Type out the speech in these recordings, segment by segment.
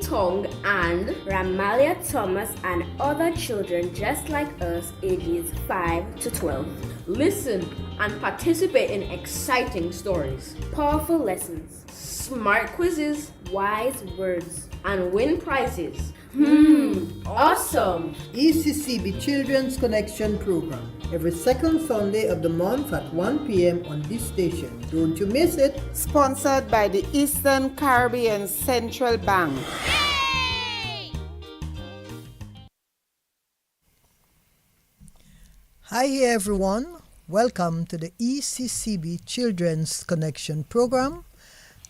Tong and Ramalia Thomas and other children just like us ages 5 to 12. Listen and participate in exciting stories, Powerful lessons, smart quizzes, wise words, and win prizes. Awesome! ECCB Children's Connection Program every second Sunday of the month at 1 p.m. on this station. Don't you miss it. Sponsored by the Eastern Caribbean Central Bank. Hi everyone. Welcome to the ECCB Children's Connection Program.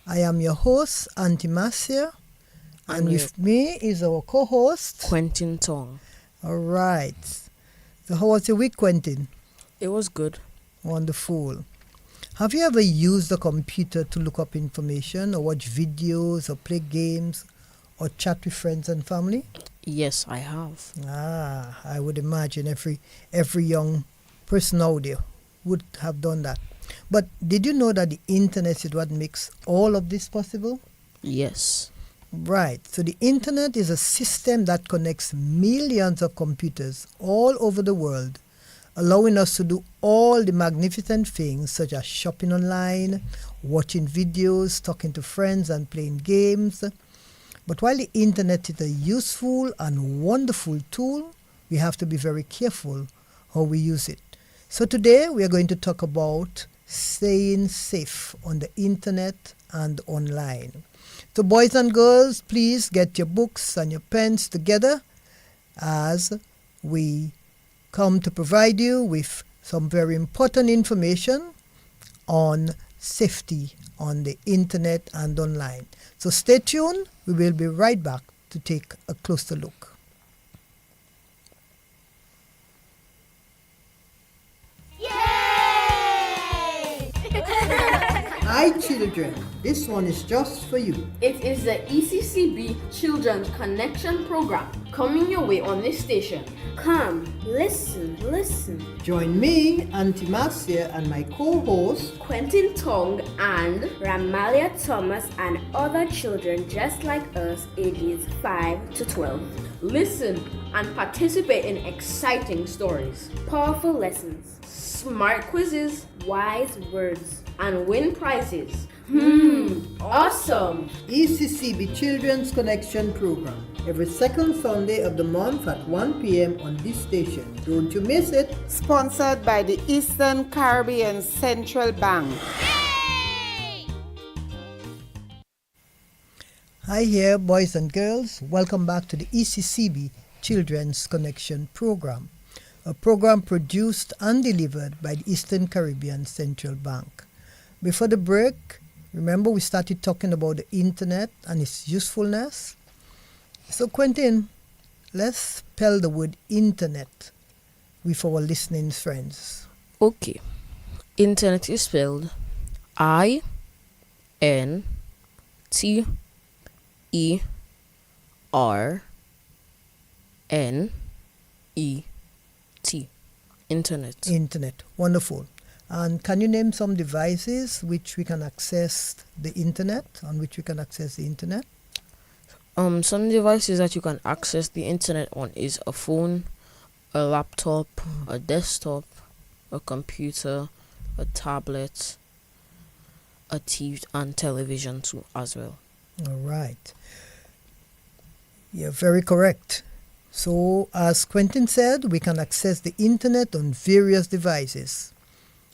I am your host, Auntie Marcia. And with me is our co-host, Quentin Tong. All right. So how was your week, Quentin? It was good. Wonderful. Have you ever used a computer to look up information or watch videos or play games or chat with friends and family? Yes, I have. I would imagine every young person out there would have done that. But did you know that the internet is what makes all of this possible? Yes. Right. So the internet is a system that connects millions of computers all over the world, allowing us to do all the magnificent things such as shopping online, watching videos, talking to friends, and playing games. But while the internet is a useful and wonderful tool, we have to be very careful how we use it. So today we are going to talk about staying safe on the internet and online. So boys and girls, please get your books and your pens together as we come to provide you with some very important information on safety on the internet and online. So stay tuned. We will be right back to take a closer look. Hi children, this one is just for you. It is the ECCB Children's Connection Program coming your way on this station. Come, listen. Join me, Auntie Marcia, and my co-host, Quentin Tong and Ramalia Thomas and other children just like us ages 5 to 12. Listen and participate in exciting stories, Powerful lessons, smart quizzes, wise words, and win prizes. Awesome! ECCB Children's Connection Program every second Sunday of the month at 1 p.m. on this station. Don't you miss it. Sponsored by the Eastern Caribbean Central Bank. Hi here, boys and girls. Welcome back to the ECCB Children's Connection Program, a program produced and delivered by the Eastern Caribbean Central Bank. Before the break, remember we started talking about the internet and its usefulness. So Quentin, let's spell the word internet with our listening friends. Okay. Internet is spelled INTERNET. Internet. Wonderful. And can you name some devices which we can access the internet, on which we can access the internet? Some devices that you can access the internet on is a phone, a laptop, a desktop, a computer, a tablet, a TV and television too as well. All right. You're very correct. So as Quentin said, we can access the internet on various devices,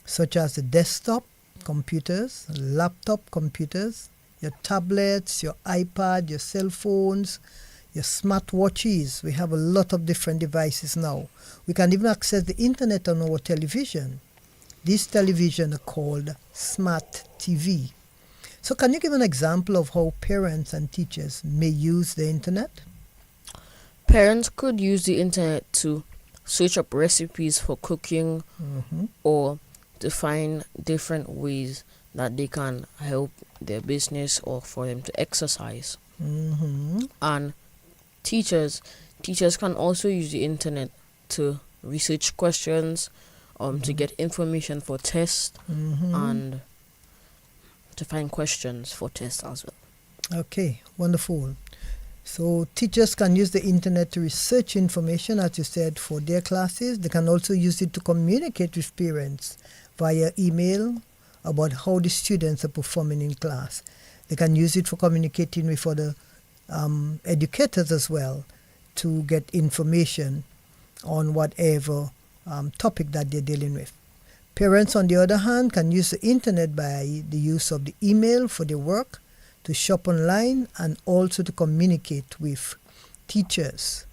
such as the desktop computers, laptop computers, your tablets, your iPad, your cell phones, your smartwatches. We have a lot of different devices now. We can even access the internet on our television. These televisions are called smart TV. So can you give an example of how parents and teachers may use the internet? Parents could use the internet to search up recipes for cooking or to find different ways that they can help their business or for them to exercise. And teachers can also use the internet to research questions, to get information for tests, and to find questions for tests as well. Okay, wonderful. So teachers can use the internet to research information, as you said, for their classes. They can also use it to communicate with parents via email about how the students are performing in class. They can use it for communicating with other educators as well to get information on whatever topic that they're dealing with. Parents, on the other hand, can use the internet by the use of the email for their work, to shop online, and also to communicate with teachers.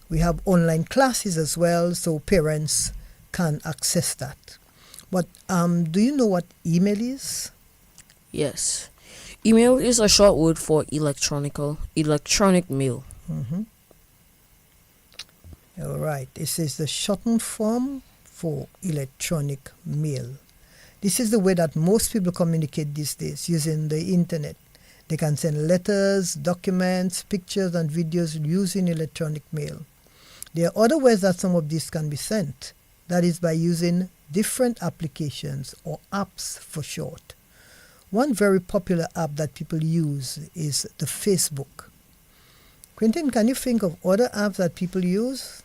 We have online classes as well, so parents can access that. But do you know what email is? Yes. Email is a short word for electronic mail. All right. This is the shortened form for electronic mail. This is the way that most people communicate these days, using the internet. They can send letters, documents, pictures, and videos using electronic mail. There are other ways that some of these can be sent. That is by using different applications, or apps for short. One very popular app that people use is the Facebook. Quentin, can you think of other apps that people use?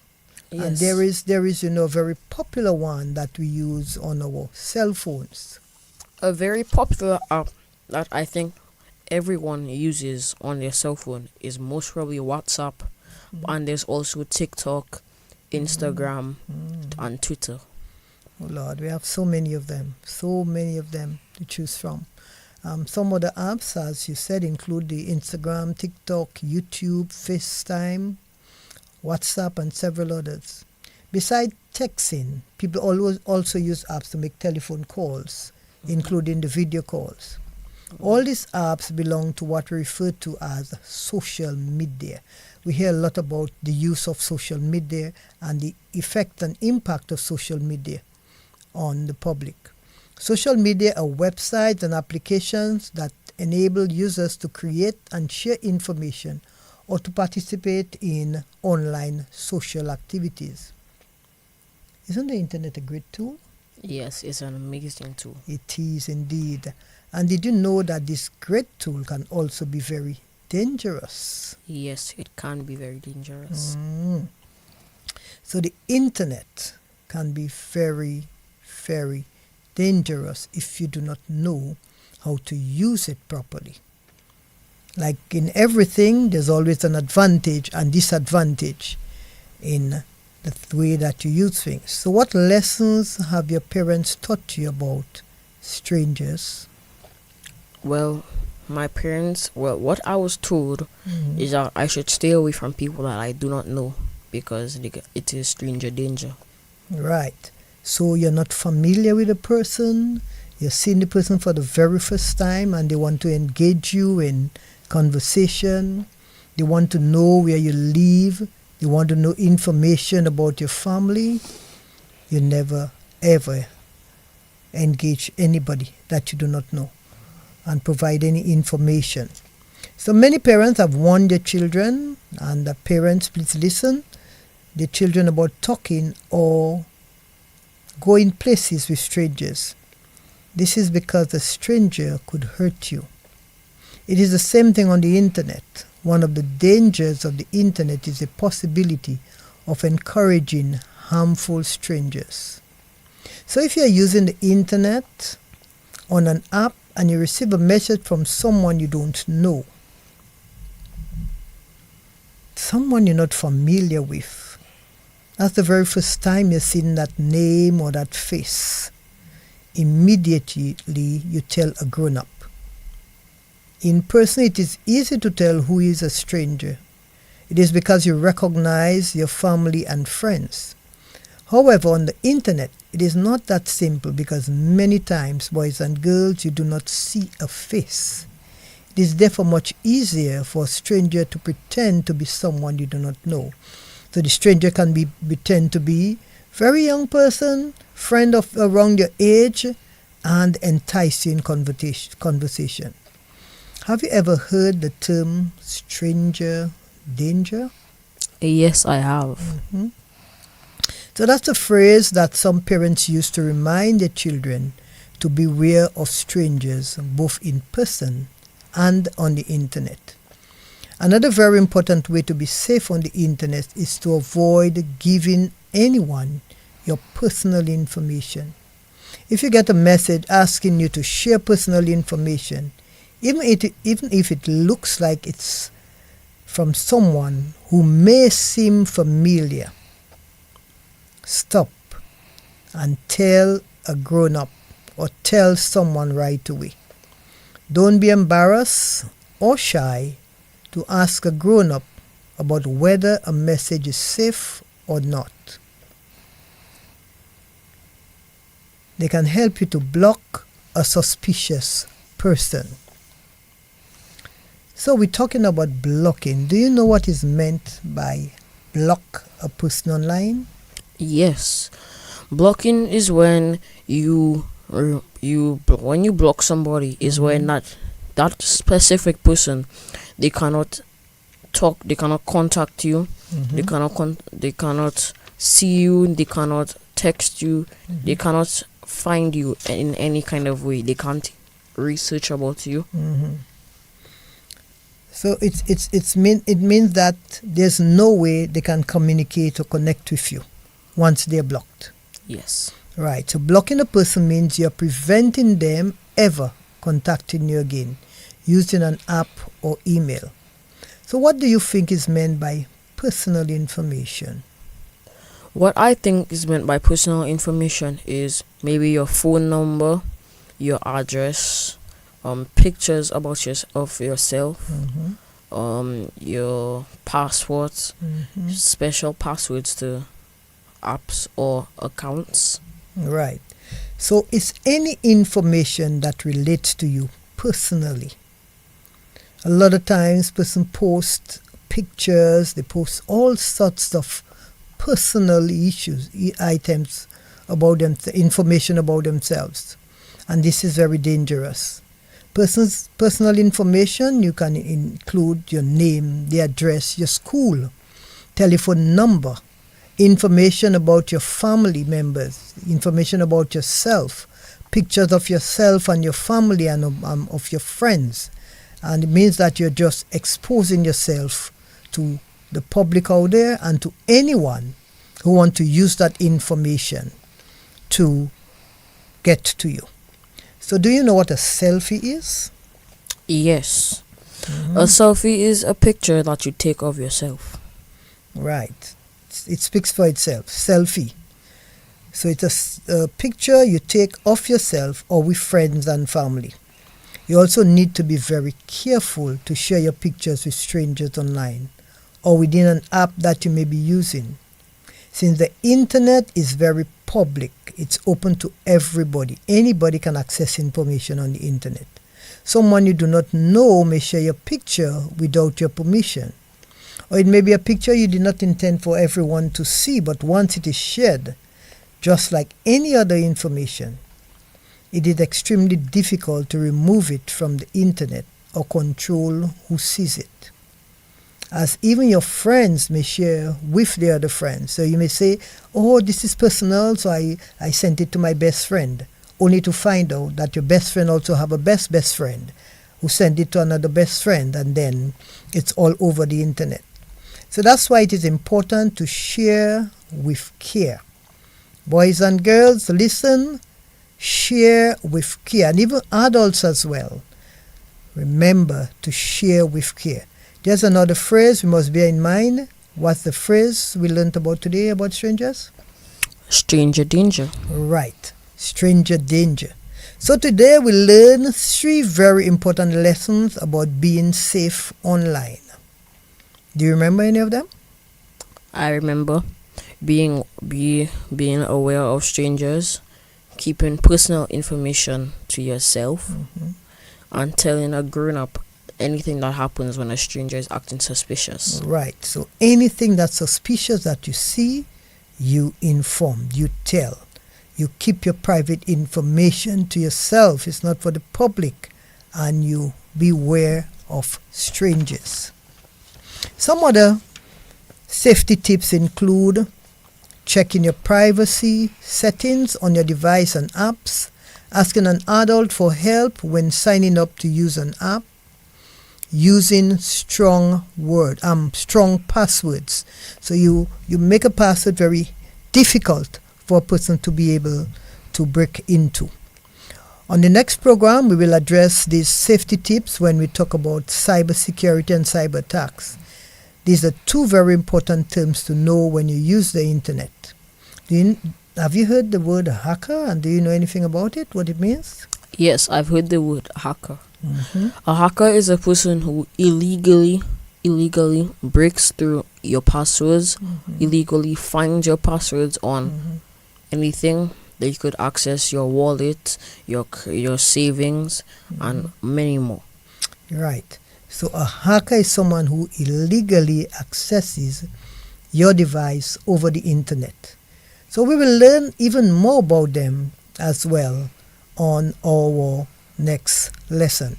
Yes. And there is a very popular one that we use on our cell phones. A very popular app that I think everyone uses on their cell phone is most probably WhatsApp, and there's also TikTok, Instagram, and Twitter. Oh Lord, we have so many of them to choose from. Some other apps, as you said, include the Instagram, TikTok, YouTube, FaceTime, WhatsApp, and several others. Besides texting, people always also use apps to make telephone calls, including the video calls. All these apps belong to what we refer to as social media. We hear a lot about the use of social media and the effect and impact of social media on the public. Social media are websites and applications that enable users to create and share information or to participate in online social activities. Isn't the internet a great tool? Yes, it's an amazing tool. It is indeed. And did you know that this great tool can also be very dangerous? Yes, it can be very dangerous. So the internet can be very, very dangerous if you do not know how to use it properly. Like in everything, there's always an advantage and disadvantage in the way that you use things. So what lessons have your parents taught you about strangers? Well, my parents, what I was told is that I should stay away from people that I do not know because it is stranger danger. Right. So you're not familiar with a person, you're seeing the person for the very first time, and they want to engage you in conversation. They want to know where you live. They want to know information about your family. You never, ever engage anybody that you do not know and provide any information. So many parents have warned their children, and the parents, please listen, their children about talking or going places with strangers. This is because a stranger could hurt you. It is the same thing on the internet. One of the dangers of the internet is the possibility of encouraging harmful strangers. So if you are using the internet on an app and you receive a message from someone you don't know, someone you're not familiar with, that's the very first time you're seeing that name or that face, immediately you tell a grown-up. In person, it is easy to tell who is a stranger. It is because you recognize your family and friends. However, on the internet, it is not that simple because many times, boys and girls, you do not see a face. It is therefore much easier for a stranger to pretend to be someone you do not know. So the stranger can pretend to be a very young person, friend of around your age, and entice you in conversation. Have you ever heard the term stranger danger? Yes, I have. So that's a phrase that some parents use to remind their children to beware of strangers, both in person and on the internet. Another very important way to be safe on the internet is to avoid giving anyone your personal information. If you get a message asking you to share personal information, even if it looks like it's from someone who may seem familiar, stop and tell a grown-up or tell someone right away. Don't be embarrassed or shy to ask a grown-up about whether a message is safe or not. They can help you to block a suspicious person. So we're talking about blocking. Do you know what is meant by block a person online? Yes. Blocking is when when you block somebody is when that specific person, they cannot talk, they cannot contact you, they cannot see you, they cannot text you, they cannot find you in any kind of way, they can't research about you. So it means that there's no way they can communicate or connect with you once they're blocked. Yes. Right. So blocking a person means you're preventing them ever contacting you again using an app or email. So what do you think is meant by personal information? What I think is meant by personal information is maybe your phone number, your address, pictures about yourself, your passwords, special passwords to apps or accounts. Right. So it's any information that relates to you personally. A lot of times person post pictures, they post all sorts of personal issues, items about them, information about themselves. And this is very dangerous. Person's personal information, you can include your name, the address, your school, telephone number, information about your family members, information about yourself, pictures of yourself and your family and of your friends. And it means that you're just exposing yourself to the public out there and to anyone who want to use that information to get to you. So do you know what a selfie is? Yes. A selfie is a picture that you take of yourself. Right. It speaks for itself. Selfie. So it's a picture you take of yourself or with friends and family. You also need to be very careful to share your pictures with strangers online or within an app that you may be using. Since the internet is very public, it's open to everybody. Anybody can access information on the internet. Someone you do not know may share your picture without your permission. Or it may be a picture you did not intend for everyone to see, but once it is shared, just like any other information, it is extremely difficult to remove it from the internet or control who sees it. As even your friends may share with their other friends. So you may say, oh, this is personal, so I sent it to my best friend, only to find out that your best friend also have a best friend who sent it to another best friend, and then it's all over the internet. So that's why it is important to share with care. Boys and girls, listen, share with care, and even adults as well. Remember to share with care. There's another phrase we must bear in mind. What's the phrase we learned about today about strangers? Stranger danger. Right, stranger danger. So today we learn 3 very important lessons about being safe online. Do you remember any of them? I remember being aware of strangers, keeping personal information to yourself, and telling a grown-up anything that happens when a stranger is acting suspicious. Right. So anything that's suspicious that you see, you inform, you tell. You keep your private information to yourself. It's not for the public. And you beware of strangers. Some other safety tips include checking your privacy settings on your device and apps, asking an adult for help when signing up to use an app, using strong passwords. So you make a password very difficult for a person to be able to break into. On the next program, we will address these safety tips when we talk about cybersecurity and cyber attacks. These are two very important terms to know when you use the internet. Have you heard the word hacker, and do you know anything about it, what it means? Yes, I've heard the word hacker. A hacker is a person who illegally breaks through your passwords, illegally finds your passwords on anything. They could access your wallet, your savings, and many more. Right. So a hacker is someone who illegally accesses your device over the internet. So we will learn even more about them as well on our next lesson.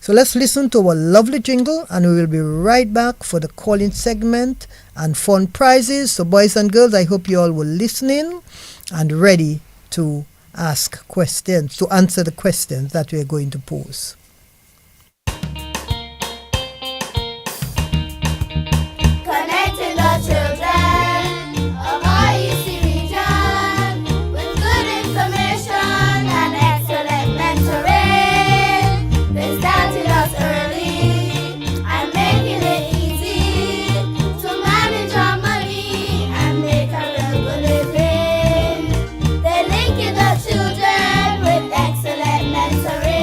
So let's listen to our lovely jingle, and we will be right back for the calling segment and fun prizes. So boys and girls, I hope you all were listening and ready to ask questions, to answer the questions that we are going to pose. Connecting the children of our EC region with good information and excellent mentoring. They started us early and making it easy to manage our money and make a real good living. They're linking the children with excellent mentoring.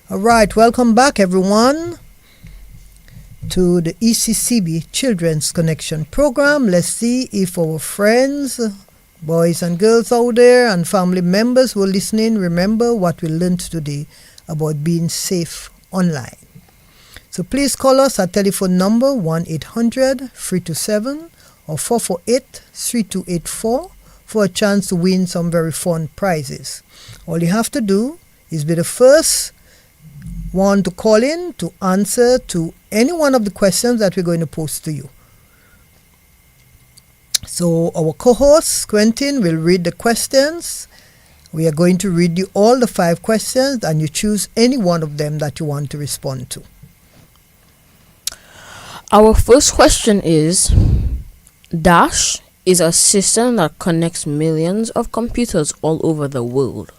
All right, welcome back everyone to the ECCB Children's Connection program. Let's see if our friends, boys and girls out there, and family members who are listening remember what we learned today about being safe online. So please call us at telephone number 1-800-327 or 448-3284 for a chance to win some very fun prizes. All you have to do is be the first one to call in to answer to any one of the questions that we're going to pose to you. So our co-host Quentin will read the questions. We are going to read you all the 5 questions, and you choose any one of them that you want to respond to. Our first question is, Dash is a system that connects millions of computers all over the world.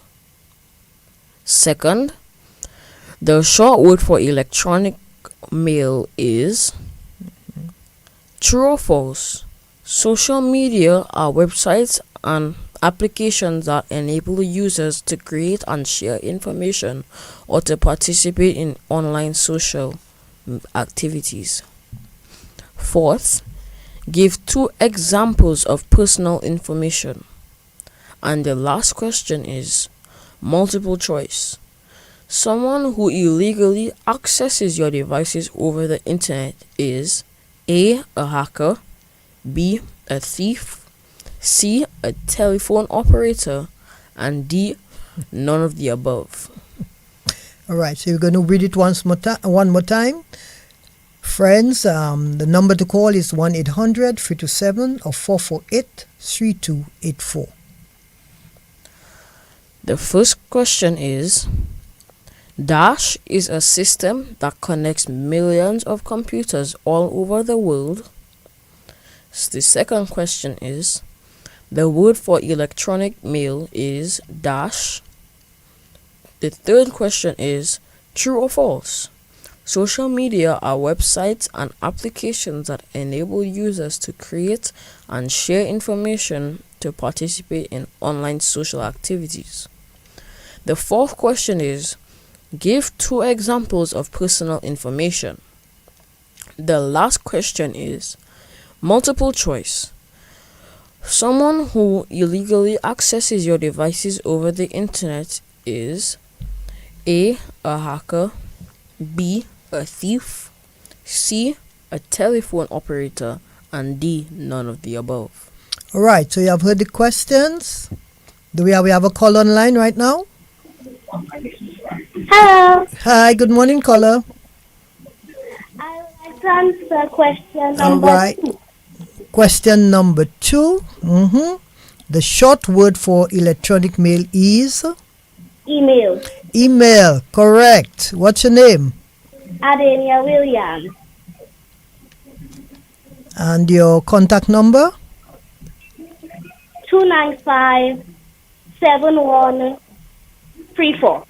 Second, the short word for electronic mail is true or false. Social media are websites and applications that enable users to create and share information or to participate in online social activities. Fourth, give 2 examples of personal information. And the last question is multiple choice. Someone who illegally accesses your devices over the internet is A, a hacker, B, a thief, C, a telephone operator, and D, none of the above. All right, so we're going to read it one more time. Friends, the number to call is 1-800-327 or 448-3284. The first question is, Dash is a system that connects millions of computers all over the world. The second question is, the word for electronic mail is Dash. The third question is, true or false? Social media are websites and applications that enable users to create and share information to participate in online social activities. The fourth question is, give 2 examples of personal information. The last question is multiple choice. Someone who illegally accesses your devices over the internet is A, a hacker, B, a thief, C, a telephone operator, and D, none of the above. All right, so you have heard the questions. Do we have a call online right now? Hello. Hi, good morning, caller. I would like to answer question All number right. 2. Question number 2. The short word for electronic mail is Email. email. Correct. What's your name? Adenia Williams. And your contact number? 295-7134.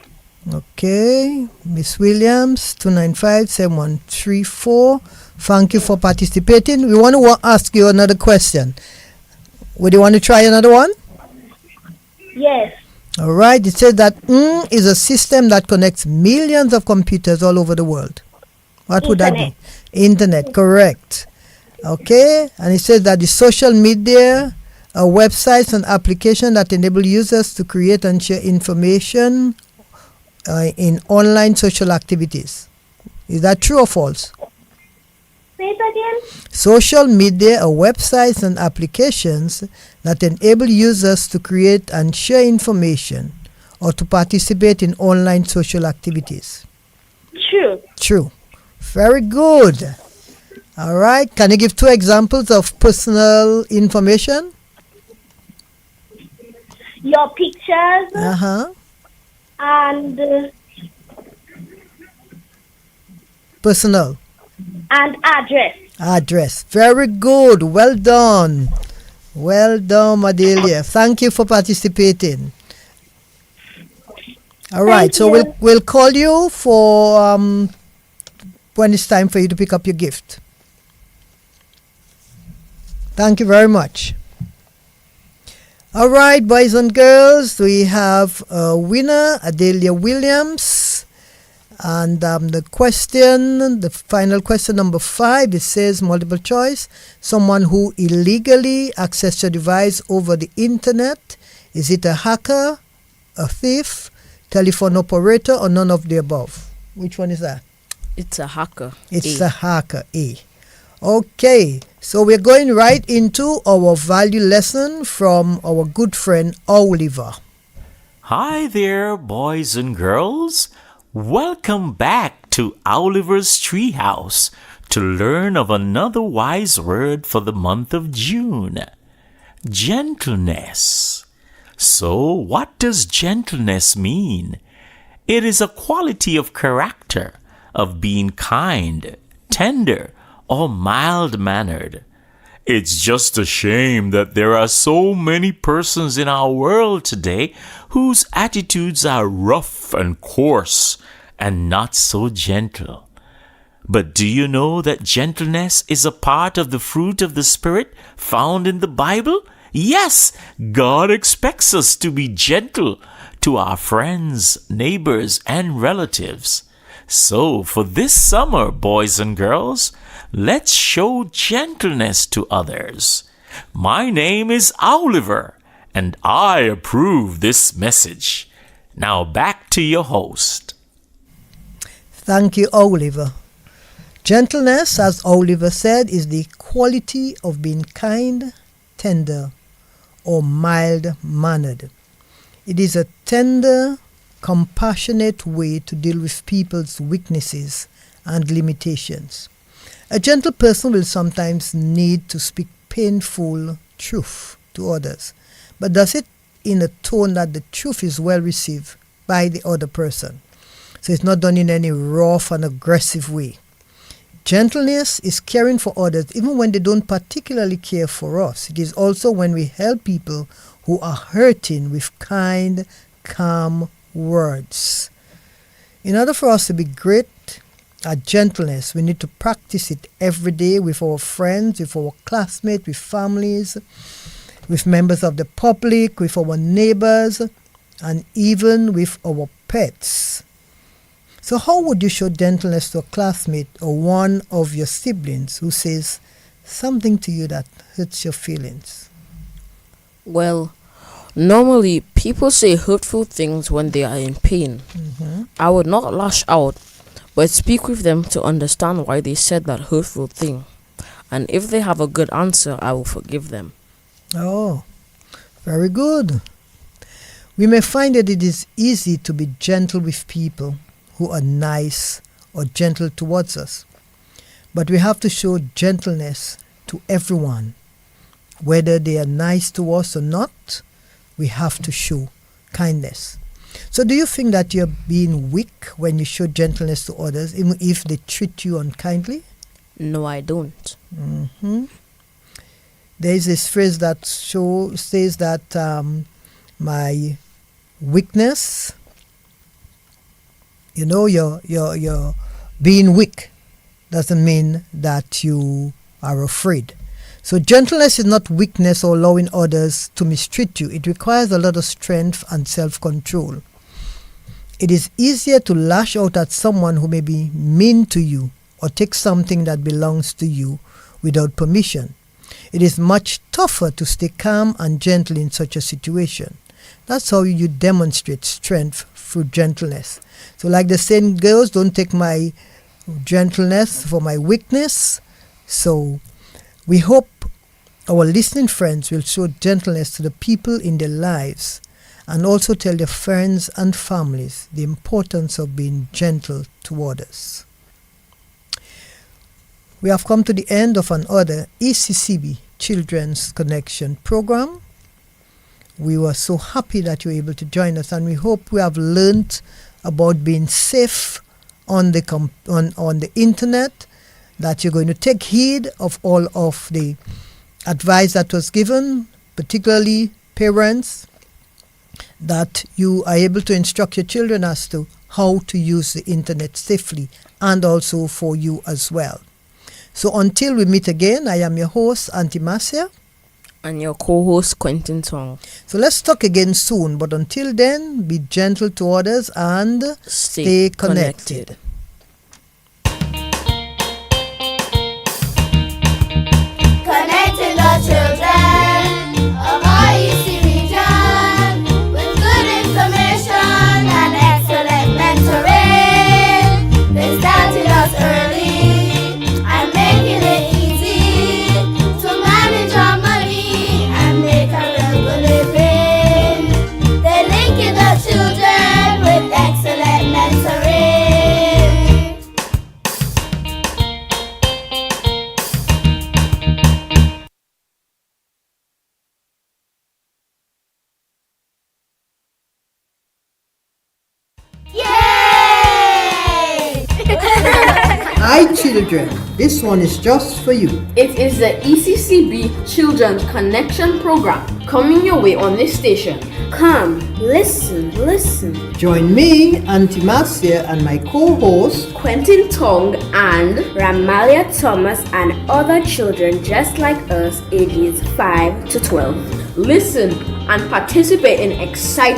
Okay. Miss Williams, 295-7134. Thank you for participating. We want to ask you another question. Would you want to try another one? Yes. All right. It says that is a system that connects millions of computers all over the world. What would that be? Internet. Correct. Okay. And it says that the social media are websites and applications that enable users to create and share information in online social activities. Is that true or false? Say it again. Social media are websites and applications that enable users to create and share information or to participate in online social activities. True. True. Very good. All right. Can you give 2 examples of personal information? Your pictures and Personal. address. Address. Very good. Well done. Well done, Madelia. Thank you for participating. All right. So we'll call you for when it's time for you to pick up your gift. Thank you very much. All right, boys and girls, we have a winner, Adelia Williams. And the final question, number 5, it says multiple choice. Someone who illegally accessed your device over the internet. Is it a hacker, a thief, telephone operator, or none of the above? Which one is that? It's a hacker. It's a hacker, A. Okay, so we're going right into our value lesson from our good friend Oliver. Hi there, boys and girls. Welcome back to Oliver's Treehouse to learn of another wise word for the month of June. Gentleness. So, what does gentleness mean? It is a quality of character, of being kind, tender, or mild-mannered. It's just a shame that there are so many persons in our world today whose attitudes are rough and coarse and not so gentle. But do you know that gentleness is a part of the fruit of the Spirit found in the Bible? Yes, God expects us to be gentle to our friends, neighbors, and relatives. So for this summer, boys and girls, let's show gentleness to others. My name is Oliver, and I approve this message. Now back to your host. Thank you, Oliver. Gentleness, as Oliver said, is the quality of being kind, tender, or mild-mannered. It is a tender, compassionate way to deal with people's weaknesses and limitations. A gentle person will sometimes need to speak painful truth to others, but does it in a tone that the truth is well received by the other person. So it's not done in any rough and aggressive way. Gentleness is caring for others even when they don't particularly care for us. It is also when we help people who are hurting with kind, calm words. In order for us to be great at gentleness, we need to practice it every day with our friends, with our classmates, with families, with members of the public, with our neighbors, and even with our pets. So how would you show gentleness to a classmate or one of your siblings who says something to you that hurts your feelings? Well, normally people say hurtful things when they are in pain. I would not lash out, but speak with them to understand why they said that hurtful thing. And if they have a good answer, I will forgive them. Oh, very good. We may find that it is easy to be gentle with people who are nice or gentle towards us. But we have to show gentleness to everyone Whether they are nice to us or not, we have to show kindness. So do you think that you're being weak when you show gentleness to others, even if they treat you unkindly? No, I don't. There is this phrase that says that my weakness, you're being weak doesn't mean that you are afraid. So gentleness is not weakness or allowing others to mistreat you. It requires a lot of strength and self-control. It is easier to lash out at someone who may be mean to you or take something that belongs to you without permission. It is much tougher to stay calm and gentle in such a situation. That's how you demonstrate strength through gentleness. So like the saying goes, don't take my gentleness for my weakness. So we hope our listening friends will show gentleness to the people in their lives and also tell their friends and families the importance of being gentle toward us. We have come to the end of another ECCB Children's Connection program. We were so happy that you were able to join us, and we hope we have learned about being safe on the internet, that you're going to take heed of all of the advice that was given, particularly parents, that you are able to instruct your children as to how to use the internet safely, and also for you as well. So until we meet again, I am your host, Auntie Marcia. And your co-host, Quentin Tong. So let's talk again soon, but until then, be gentle to others and stay connected. Connecting the children of our EC region with good information and excellent mentoring. They started us early and making it easy to manage our money and make a real good living. They're linking the children with excellent mentoring. Yay! Hi children, this one is just for you. It is the ECCB Children's Connection program coming your way on this station. Come, listen. Join me, Auntie Marcia, and my co-host, Quentin Tong and Ramalia Thomas and other children just like us, ages 5 to 12. Listen and participate in exciting